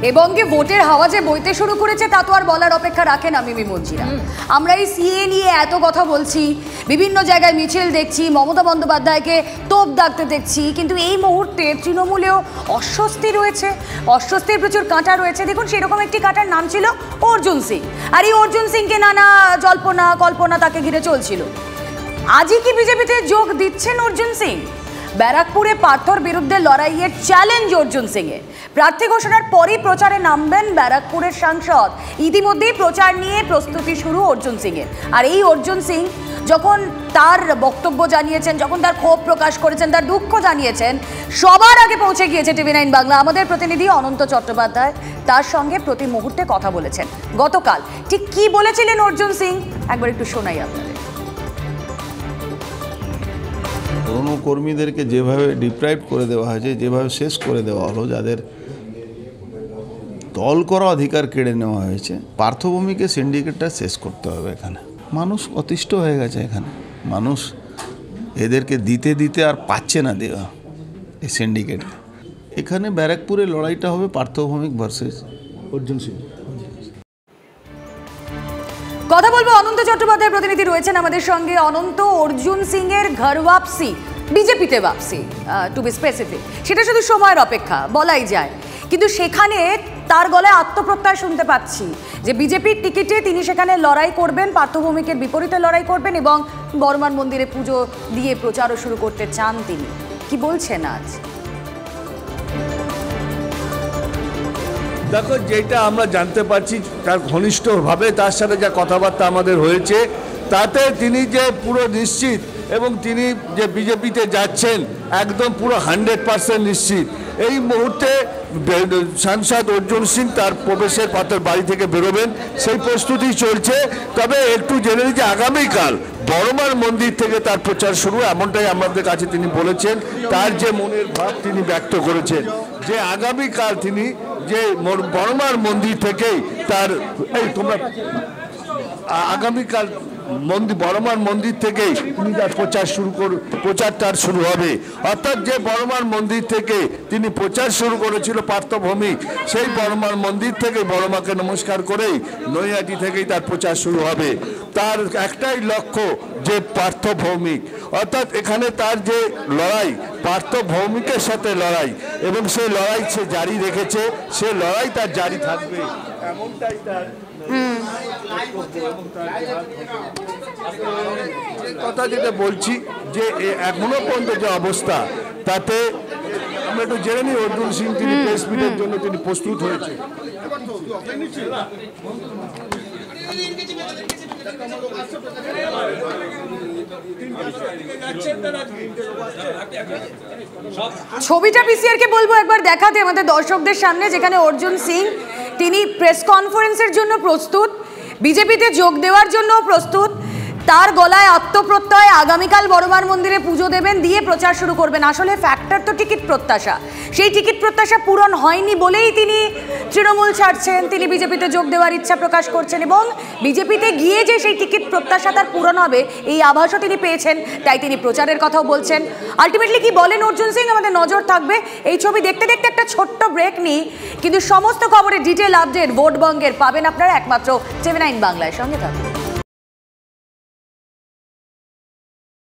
এবং কি ভোটের হাওয়া যে বইতে শুরু করেছে তা তো আর বলার অপেক্ষা রাখে না মিমি মঞ্জিরা। আমরা এই সিএ নিয়ে এত কথা বলছি, বিভিন্ন জায়গায় মিছিল দেখছি, মমতা বন্দ্যোপাধ্যায়কে তোপ দাগতে দেখছি, কিন্তু এই মুহূর্তে তৃণমূলেও অস্বস্তি রয়েছে, অস্বস্তির প্রচুর কাঁটা রয়েছে। দেখুন সেরকম একটি কাঁটার নাম ছিল অর্জুন সিং, আর এই অর্জুন সিংকে নানা জল্পনা কল্পনা তাকে ঘিরে চলছিল। আজই কি বিজেপিতে যোগ দিচ্ছেন অর্জুন সিং? ব্যারাকপুরে পার্থর বিরুদ্ধে লড়াইয়ের চ্যালেঞ্জ অর্জুন সিংয়ের। প্রার্থী ঘোষণার পরই প্রচারে নামবেন ব্যারাকপুরের সাংসদ। ইতিমধ্যেই প্রচার নিয়ে প্রস্তুতি শুরু অর্জুন সিংয়ের। আর এই অর্জুন সিং যখন তার বক্তব্য জানিয়েছেন, যখন তার ক্ষোভ প্রকাশ করেছেন, তার দুঃখ জানিয়েছেন, সবার আগে পৌঁছে গিয়েছে টিভি9 বাংলা। আমাদের প্রতিনিধি অনন্ত চট্টোপাধ্যায় তার সঙ্গে প্রতি মুহূর্তে কথা বলেছেন। গতকাল ঠিক কি বলেছিলেন অর্জুন সিং একবার একটু শোনাই আপনাদের। পুরনো কর্মীদেরকে যেভাবে ডিপ্রাইভ করে দেওয়া হয়েছে, যেভাবে শেষ করে দেওয়া হলো, যাদের দল করা অধিকার কেড়ে নেওয়া হয়েছে, পার্থভূমিকে সিন্ডিকেটটা শেষ করতে হবে। এখানে মানুষ অতিষ্ঠ হয়ে গেছে। এখানে মানুষ এদেরকে দিতে দিতে আর পাচ্ছে না দেওয়া এই সিন্ডিকেটকে। এখানে ব্যারাকপুরে লড়াইটা হবে পার্থভূমিক ভার্সেস অর্জুন সিং। কথা বলবো অনন্ত চট্টোপাধ্যায় প্রতিনিধি রয়েছেন আমাদের সঙ্গে। অনন্ত, অর্জুন সিং এর ঘর ওয়াপসি, বিজেপিতে ওয়াপসি টু বি স্পেসিফিক, সেটা শুধু সময়ের অপেক্ষা বলাই যায়, কিন্তু সেখানে তার গলায় আত্মপ্রত্যয় শুনতে পাচ্ছি যে বিজেপির টিকিটে তিনি সেখানে লড়াই করবেন, পার্থভূমিকের বিপরীতে লড়াই করবেন এবং বর্মান মন্দিরে পুজো দিয়ে প্রচারও শুরু করতে চান তিনি। কি বলছেন আজ? দেখো, যেটা আমরা জানতে পারছি তার ঘনিষ্ঠভাবে তার সাথে যা কথাবার্তা আমাদের হয়েছে, তাতে তিনি যে পুরো নিশ্চিত এবং তিনি যে বিজেপিতে যাচ্ছেন একদম পুরো 100% নিশ্চিত। এই মুহূর্তে সাংসদ অর্জুন সিং তার প্রবেশের পথের বাড়ি থেকে বেরোবেন, সেই প্রস্তুতি চলছে। তবে একটু জেনে নিই যে আগামীকাল বড়মার মন্দির থেকে তার প্রচার শুরু, এমনটাই আমাদের কাছে তিনি বলেছেন। তার যে মনের ভাব তিনি ব্যক্ত করেছেন যে আগামীকাল তিনি যে বড়মার মন্দির থেকেই তার আগামীকাল বড়মার মন্দির থেকেই তিনি তার প্রচার তার শুরু হবে। অর্থাৎ যে বড়মার মন্দির থেকে তিনি প্রচার শুরু করেছিল পার্থভৌমিক, সেই বড়মার মন্দির থেকে বড়মাকে নমস্কার করেই নৈহাটি থেকেই তার প্রচার শুরু হবে। তার একটাই লক্ষ্য যে পার্থভৌমিক, অর্থাৎ এখানে তার যে লড়াই, পার্থভৌমিকের সাথে লড়াই, এবং সেই লড়াই সে জারি রেখেছে, সে লড়াই তার জারি থাকবে, এমনটাই তার কথা। যেটা বলছি যে এখনো পর্যন্ত যে অবস্থা, তাতে আমরা একটু জেনে নিই অর্জুন সিং তিনি প্রেস মিটের জন্য তিনি প্রস্তুত হয়েছে। ছবিটা পিসিআরকে বলবো একবার দেখাতে আমাদের দর্শকদের সামনে, যেখানে অর্জুন সিং তিনি প্রেস কনফারেন্সের জন্য প্রস্তুত, বিজেপিতে যোগ দেওয়ার জন্য প্রস্তুত। তার গলায় আত্মপ্রত্যয়, আগামীকাল বড়মার মন্দিরে পুজো দেবেন, দিয়ে প্রচার শুরু করবেন। আসলে ফ্যাক্টর তো টিকিট প্রত্যাশা, সেই টিকিট প্রত্যাশা পূরণ হয়নি বলেই তিনি তৃণমূল ছাড়ছেন, তিনি বিজেপিতে যোগ দেওয়ার ইচ্ছা প্রকাশ করছেন, এবং বিজেপিতে গিয়ে যে সেই টিকিট প্রত্যাশা তার পূরণ হবে এই আভাসও তিনি পেয়েছেন, তাই তিনি প্রচারের কথাও বলছেন। আলটিমেটলি কি বলেন অর্জুন সিং আমাদের নজর থাকবে। এই ছবি দেখতে দেখতে একটা ছোট্ট ব্রেক নিই, কিন্তু সমস্ত খবরের ডিটেল আপডেট ভোট বঙ্গের পাবেন আপনারা একমাত্র টিভি9 বাংলায়। সঙ্গে থাকবেন।